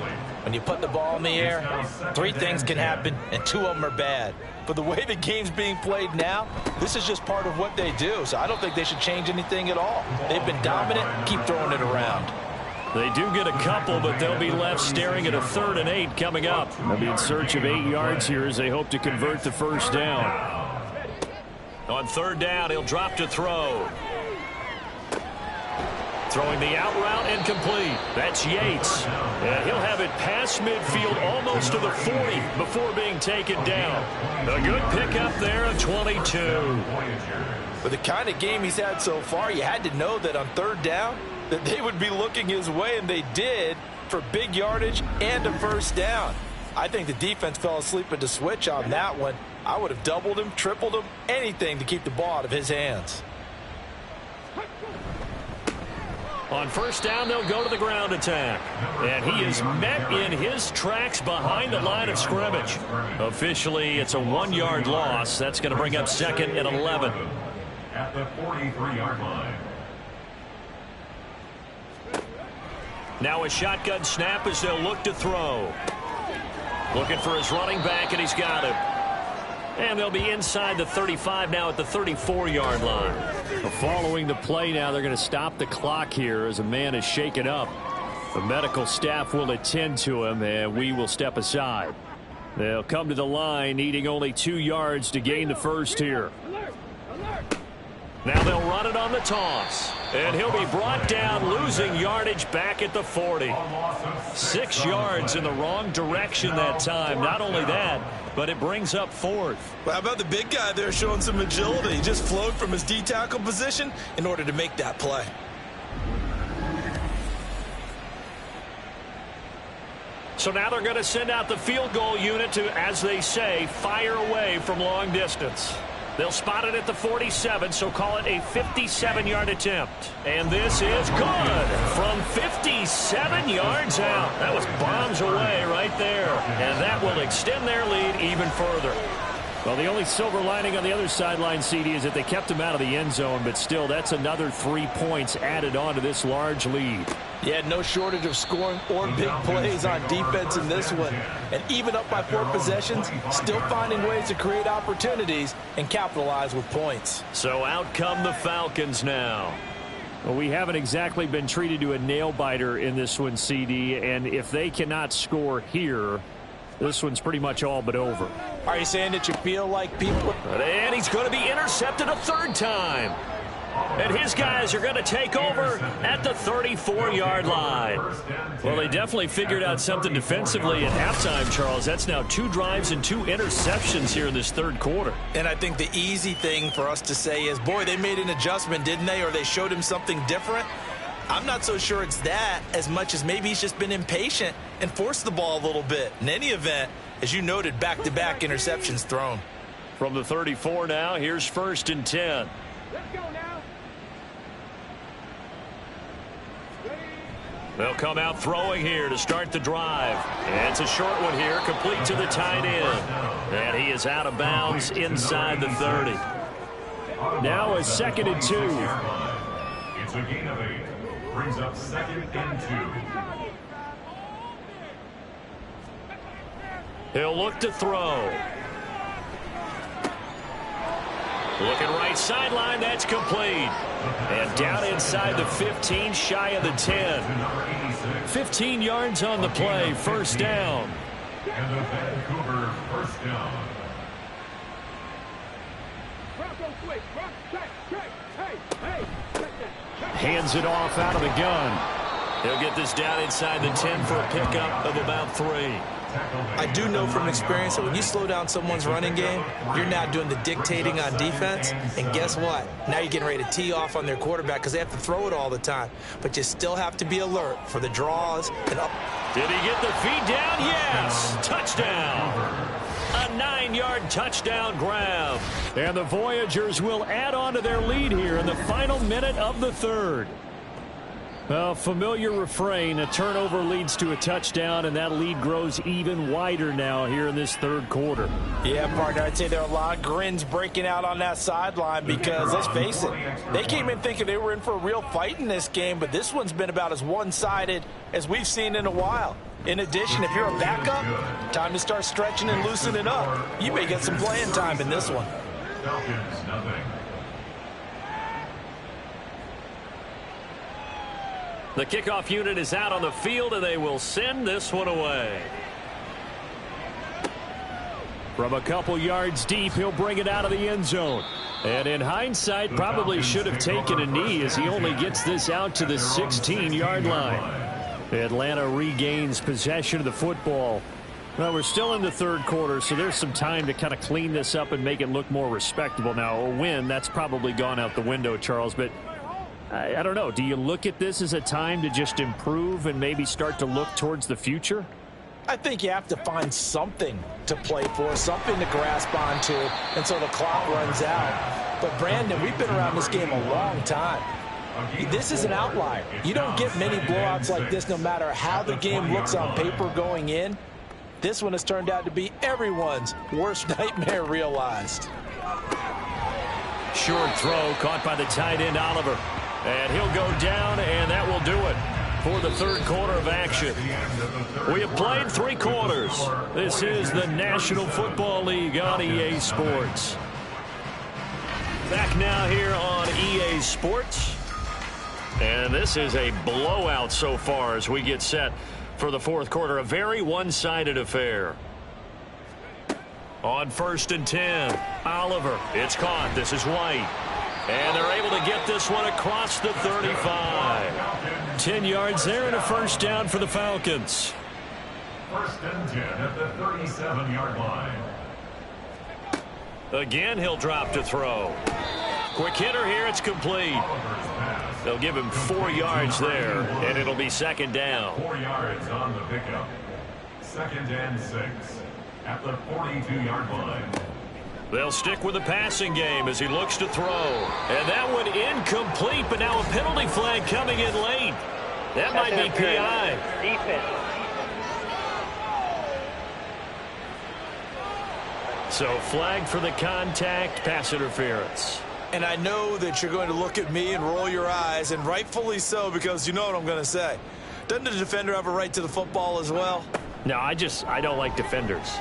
when you put the ball in the air, 3 things can happen, and 2 of them are bad. But the way the game's being played now, this is just part of what they do. So I don't think they should change anything at all. They've been dominant. Keep throwing it around. They do get a couple, but they'll be left staring at a 3rd and 8 coming up. They'll be in search of 8 yards here as they hope to convert the 1st down. On 3rd down, he'll drop to throw. Throwing the out route incomplete. That's Yates. And he'll have it past midfield almost to the 40 before being taken down. A good pickup there of 22. With the kind of game he's had so far, you had to know that on 3rd down that they would be looking his way, and they did, for big yardage and a 1st down. I think the defense fell asleep at the switch on that one. I would have doubled him, tripled him, anything to keep the ball out of his hands. On 1st down, they'll go to the ground attack. And he is met in his tracks behind the line of scrimmage. Officially, it's a 1-yard loss. That's going to bring up 2nd and 11. At the 43-yard line. Now a shotgun snap as they'll look to throw. Looking for his running back, and he's got him. And they'll be inside the 35 now at the 34-yard line. Following the play now, they're going to stop the clock here as a man is shaken up. The medical staff will attend to him, and we will step aside. They'll come to the line, needing only 2 yards to gain the 1st here. Now they'll run it on the toss. And he'll be brought down, losing yardage back at the 40. 6 yards in the wrong direction that time. Not only that, but it brings up 4th. Well, how about the big guy there showing some agility? He just flowed from his D-tackle position in order to make that play. So now they're going to send out the field goal unit to, as they say, fire away from long distance. They'll spot it at the 47, so call it a 57-yard attempt. And this is good from 57 yards out. That was bombs away right there. And that will extend their lead even further. Well, the only silver lining on the other sideline, CD, is that they kept him out of the end zone, but still, that's another 3 points added on to this large lead. Yeah, no shortage of scoring or big plays on defense in this one. And even up by 4 possessions, still finding ways to create opportunities and capitalize with points. So out come the Falcons now. Well, we haven't exactly been treated to a nail-biter in this one, CD, and if they cannot score here, this one's pretty much all but over. Are you saying that you feel like people... And he's going to be intercepted a 3rd time. And his guys are going to take over at the 34-yard line. Well, they definitely figured out something defensively at halftime, Charles. That's now 2 drives and 2 interceptions here in this 3rd quarter. And I think the easy thing for us to say is, boy, they made an adjustment, didn't they? Or they showed him something different. I'm not so sure it's that as much as maybe he's just been impatient and forced the ball a little bit. In any event, As you noted, back-to-back interceptions thrown. From the 34 now, here's 1st and 10. Let's go now. They'll come out throwing here to start the drive. And it's a short one here, complete to the tight end. And he is out of bounds inside the 30. Now a 2nd and 2. It's a gain of 8. Brings up 2nd and 2. He'll look to throw. Looking right sideline, that's complete. And down inside the 15, shy of the 10. 15 yards on the play, 1st down. And the Vancouver 1st down. Hands it off out of the gun. He'll get this down inside the 10 for a pickup of about 3. I do know from experience that when you slow down someone's running game, you're now doing the dictating on defense. And guess what? Now you're getting ready to tee off on their quarterback because they have to throw it all the time. But you still have to be alert for the draws and up. Did he get the feed down? Yes! Touchdown! A 9-yard touchdown grab. And the Voyagers will add on to their lead here in the final minute of the 3rd. Well, familiar refrain, a turnover leads to a touchdown, and that lead grows even wider now here in this 3rd quarter. Yeah, partner, I'd say there are a lot of grins breaking out on that sideline because, let's face it, they came in thinking they were in for a real fight in this game, but this one's been about as one-sided as we've seen in a while. In addition, if you're a backup, time to start stretching and loosening up. You may get some playing time in this one. Falcons, nothing. The kickoff unit is out on the field, and they will send this one away. From a couple yards deep, he'll bring it out of the end zone. And in hindsight, probably should have taken a knee as he only gets this out to the 16-yard line. Atlanta regains possession of the football. Well, we're still in the 3rd quarter, so there's some time to kind of clean this up and make it look more respectable. Now, a win, that's probably gone out the window, Charles, but I don't know. Do you look at this as a time to just improve and maybe start to look towards the future? I think you have to find something to play for, something to grasp onto until the clock runs out. But, Brandon, we've been around this game a long time. This is an outlier. You don't get many blowouts like this no matter how the game looks on paper going in. This one has turned out to be everyone's worst nightmare realized. Short throw caught by the tight end, Oliver. And he'll go down, and that will do it for the 3rd quarter of action. We have played 3 quarters. This is the National Football League on EA Sports. Back now here on EA Sports. And this is a blowout so far as we get set for the 4th quarter. A very one-sided affair. On 1st and 10, Oliver. It's caught. This is White. And they're able to get this one across the 35. 10 yards there and a 1st down for the Falcons. 1st and 10 at the 37-yard line. Again, he'll drop to throw. Quick hitter here. It's complete. They'll give him 4 yards there, and it'll be 2nd down. 4 yards on the pickup. 2nd and 6 at the 42-yard line. They'll stick with the passing game as he looks to throw. And that one incomplete, but now a penalty flag coming in late. That might be PI. Defense. So flag for the contact, pass interference. And I know that you're going to look at me and roll your eyes, and rightfully so, because you know what I'm going to say. Doesn't the defender have a right to the football as well? No, I don't like defenders.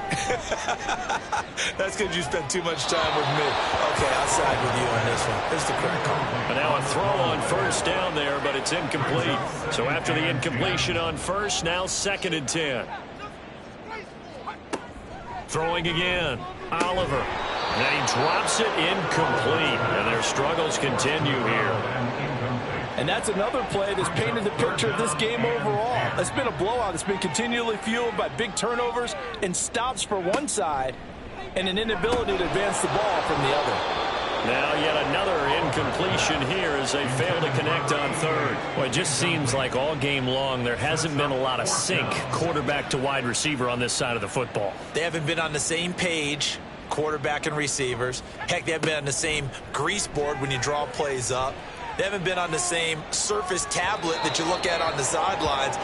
That's because you spent too much time with me. Okay, I'll side with you on this one. Here's the correct call. But now a throw on 1st down there, but it's incomplete. So after the incompletion on 1st, now 2nd and 10. Throwing again. Oliver. And he drops it incomplete. And their struggles continue here. And that's another play that's painted the picture of this game overall. It's been a blowout. It's been continually fueled by big turnovers and stops for one side and an inability to advance the ball from the other. Now yet another incompletion here as they fail to connect on third. Well, it just seems like all game long there hasn't been a lot of sync quarterback to wide receiver on this side of the football. They haven't been on the same page, quarterback and receivers. Heck, they haven't been on the same grease board when you draw plays up. They haven't been on the same surface tablet that you look at on the sidelines.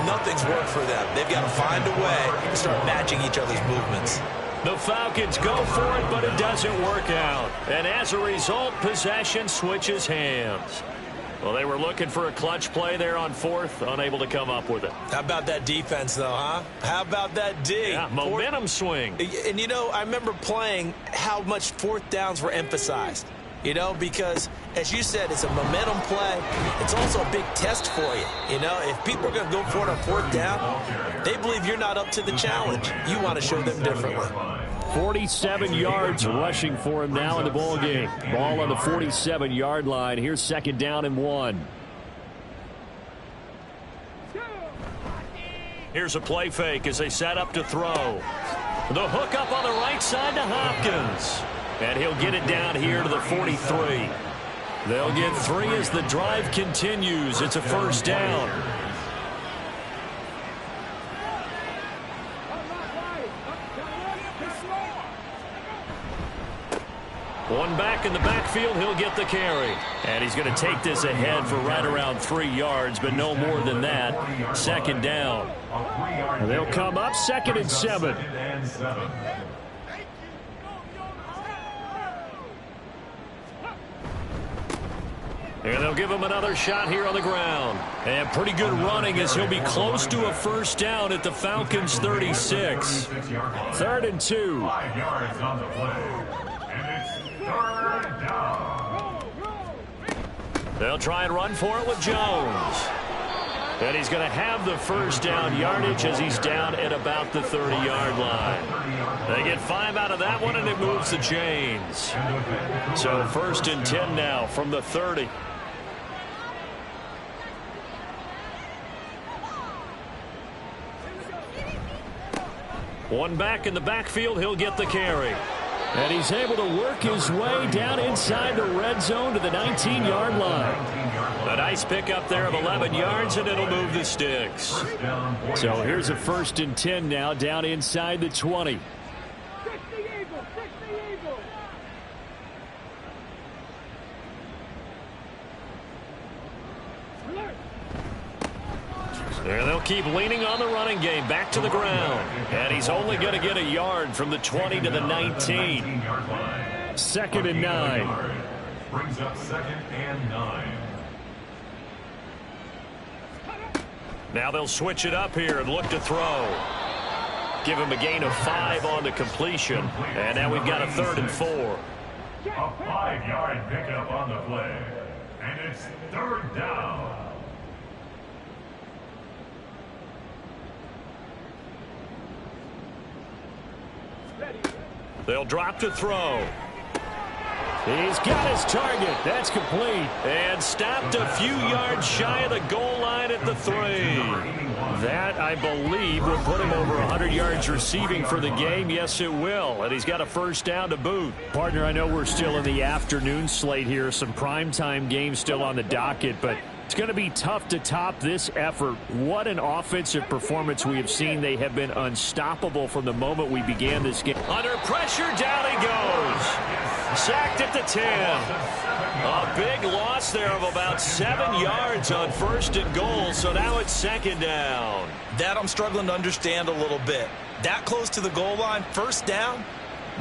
Nothing's worked for them. They've got to find a way to start matching each other's movements. The Falcons go for it, but it doesn't work out. And as a result, possession switches hands. Well, they were looking for a clutch play there on fourth, unable to come up with it. How about that defense, though, huh? How about that D? Yeah, momentum swing. And, you know, I remember playing how much fourth downs were emphasized. You know, because, as you said, it's a momentum play. It's also a big test for you. You know, if people are going to go for it on fourth down, they believe you're not up to the challenge. You want to show them differently. 47 yards rushing for him now in the ball game. Ball on the 47-yard line. Here's second down and 1. Here's a play fake as they set up to throw. The hook up on the right side to Hopkins. And he'll get it down here to the 43. They'll get 3 as the drive continues. It's a first down. One back in the backfield, he'll get the carry. And he's going to take this ahead for right around 3 yards, but no more than that. Second down. And they'll come up 2nd and 7. And they'll give him another shot here on the ground. And pretty good running as he'll be close to a first down at the Falcons' 36. 3rd and 2. 5 yards on the play. And it's 3rd down. They'll try and run for it with Jones. And he's going to have the first down yardage as he's down at about the 30-yard line. They get 5 out of that one, and it moves the chains. So 1st and 10 now from the 30. One back in the backfield, he'll get the carry. And he's able to work his way down inside the red zone to the 19-yard line. A nice pickup there of 11 yards, and it'll move the sticks. So here's a 1st and 10 now down inside the 20. And they'll keep leaning on the running game back to the ground. And he's only going to get a yard from the 20 to the 19. 2nd and 9. Brings up 2nd and 9. Now they'll switch it up here and look to throw. Give him a gain of 5 on the completion. And now we've got a 3rd and 4. A 5-yard pickup on the play. And it's 3rd down. They'll drop to throw. He's got his target. That's complete. And stopped a few yards shy of the goal line at the 3. That, I believe, will put him over 100 yards receiving for the game. Yes, it will. And he's got a first down to boot. Partner, I know we're still in the afternoon slate here. Some primetime games still on the docket, but it's going to be tough to top this effort. What an offensive performance we have seen. They have been unstoppable from the moment we began this game. Under pressure, down he goes. Sacked at the 10. A big loss there of about 7 yards on 1st and goal, so now it's 2nd down. That I'm struggling to understand a little bit. That close to the goal line, 1st down,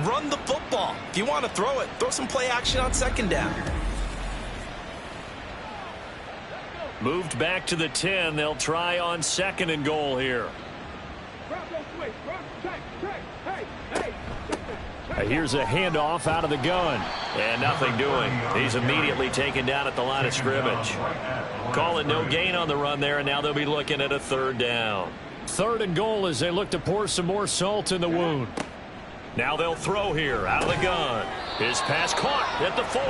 run the football. If you want to throw it, throw some play action on 2nd down. Moved back to the 10. They'll try on 2nd and goal here. Here's a handoff out of the gun. And nothing doing. He's immediately taken down at the line of scrimmage. Call it no gain on the run there, and now they'll be looking at a 3rd down. 3rd and goal as they look to pour some more salt in the wound. Now they'll throw here out of the gun. His pass caught at the 4.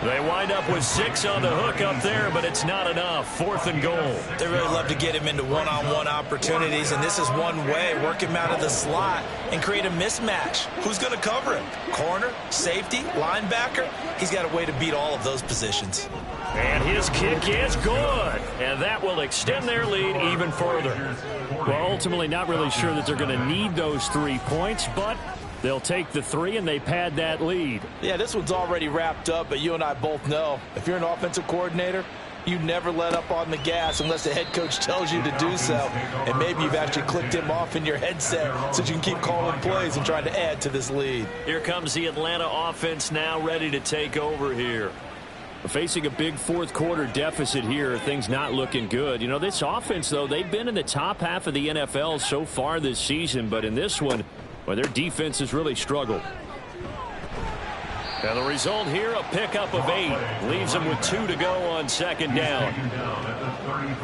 They wind up with 6 on the hook up there, but it's not enough. 4th and goal. They really love to get him into one-on-one opportunities, and this is one way. Work him out of the slot and create a mismatch. Who's going to cover him? Corner, safety, linebacker? He's got a way to beat all of those positions. And his kick is good. And that will extend their lead even further. Well, ultimately not really sure that they're going to need those 3 points, but they'll take the 3 and they pad that lead. Yeah, this one's already wrapped up, but you and I both know if you're an offensive coordinator, you never let up on the gas unless the head coach tells you to do so. And maybe you've actually clicked him off in your headset so you can keep calling plays and trying to add to this lead. Here comes the Atlanta offense now ready to take over here. Facing a big 4th quarter deficit here, things not looking good. You know, this offense, though, they've been in the top half of the NFL so far this season, but in this one, well, their defense has really struggled. And the result here, a pickup of 8. Leaves them with 2 to go on 2nd down.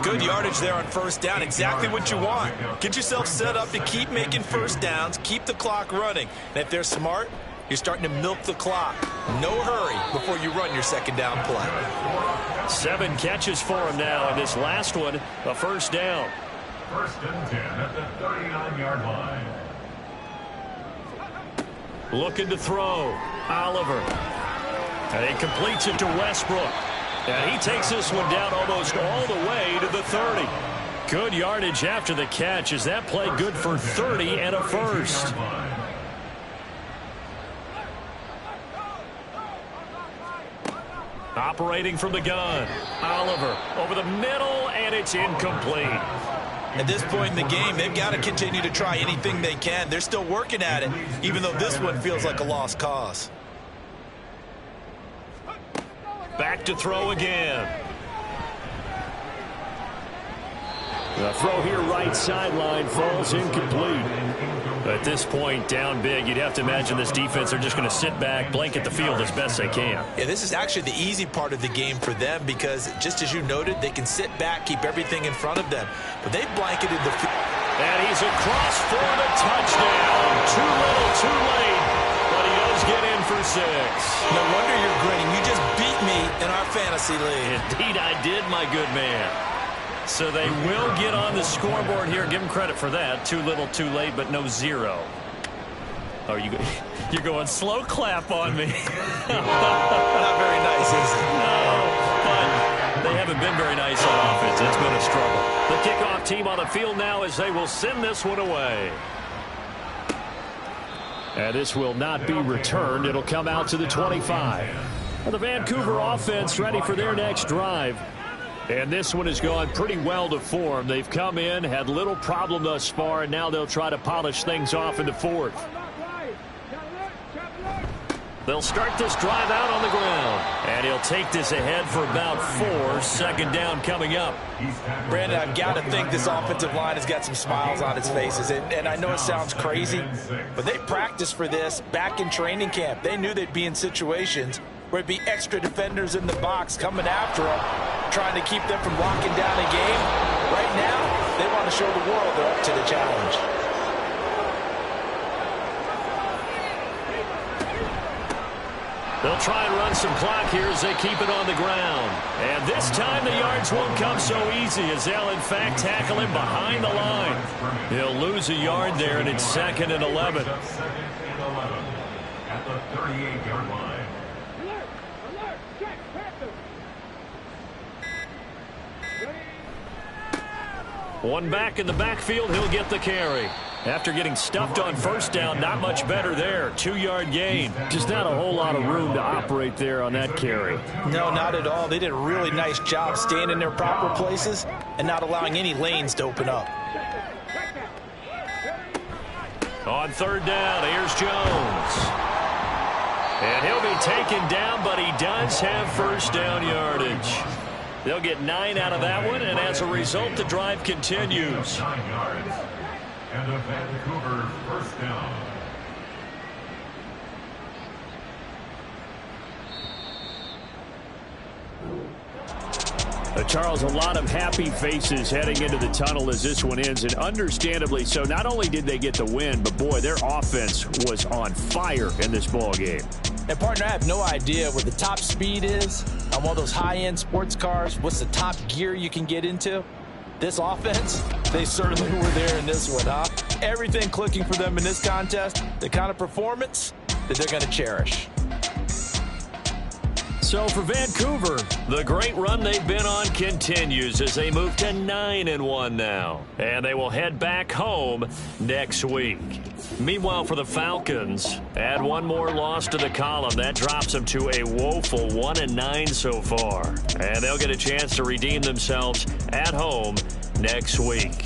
Good yardage there on 1st down. Exactly what you want. Get yourself set up to keep making 1st downs, keep the clock running. And if they're smart, you're starting to milk the clock. No hurry before you run your 2nd down play. 7 catches for him now, and this last one, a 1st down. 1st and 10 at the 39-yard line. Looking to throw. Oliver. And he completes it to Westbrook. And he takes this one down almost all the way to the 30. Good yardage after the catch. Is that play good for 30 and a 1st? Operating from the gun. Oliver over the middle, and it's incomplete. At this point in the game, they've got to continue to try anything they can. They're still working at it, even though this one feels like a lost cause. Back to throw again. The throw here right sideline falls incomplete. At this point, down big, you'd have to imagine this defense are just going to sit back, blanket the field as best they can. Yeah, this is actually the easy part of the game for them because, just as you noted, they can sit back, keep everything in front of them. But they've blanketed the field. And he's across for the touchdown. Too little, too late. But he does get in for 6. No wonder you're grinning. You just beat me in our fantasy league. Indeed, I did, my good man. So they will get on the scoreboard here. Give them credit for that. Too little, too late, but no 0. Oh, you're going slow clap on me. Not very nice, is it? No, but they haven't been very nice on offense. It's been a struggle. The kickoff team on the field now as they will send this one away. And this will not be returned. It'll come out to the 25. And the Vancouver offense ready for their next drive. And this one has gone pretty well to form. They've come in, had little problem thus far, and now they'll try to polish things off in the 4th. They'll start this drive out on the ground. And he'll take this ahead for about 4. 2nd down coming up. Brandon, I've got to think this offensive line has got some smiles on its faces. And I know it sounds crazy, but they practiced for this back in training camp. They knew they'd be in situations where it'd be extra defenders in the box coming after them, trying to keep them from locking down a game. Right now, they want to show the world they're up to the challenge. They'll try and run some clock here as they keep it on the ground. And this time the yards won't come so easy as they'll, in fact, tackle him behind the line. He'll lose a yard there, and it's 2nd and 11. 2nd and 11 at the 38-yard line. One back in the backfield, he'll get the carry. After getting stuffed on 1st down, not much better there. 2-yard gain. Just not a whole lot of room to operate there on that carry. No, not at all. They did a really nice job staying in their proper places and not allowing any lanes to open up. On 3rd down, here's Jones. And he'll be taken down, but he does have 1st down yardage. They'll get 9 out of that one, and as a result, the drive continues. 9 yards. And a Vancouver 1st down. Charles, a lot of happy faces heading into the tunnel as this one ends, and understandably so. Not only did they get the win, but boy, their offense was on fire in this ball game. And, partner, I have no idea what the top speed is on one of those high-end sports cars. What's the top gear you can get into? This offense, they certainly were there in this one, huh? Everything clicking for them in this contest, the kind of performance that they're going to cherish. So for Vancouver, the great run they've been on continues as they move to 9-1 now. And they will head back home next week. Meanwhile, for the Falcons, add one more loss to the column. That drops them to a woeful 1-9 so far. And they'll get a chance to redeem themselves at home next week.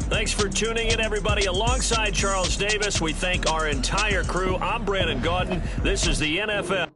Thanks for tuning in, everybody. Alongside Charles Davis, we thank our entire crew. I'm Brandon Gaudin. This is the NFL.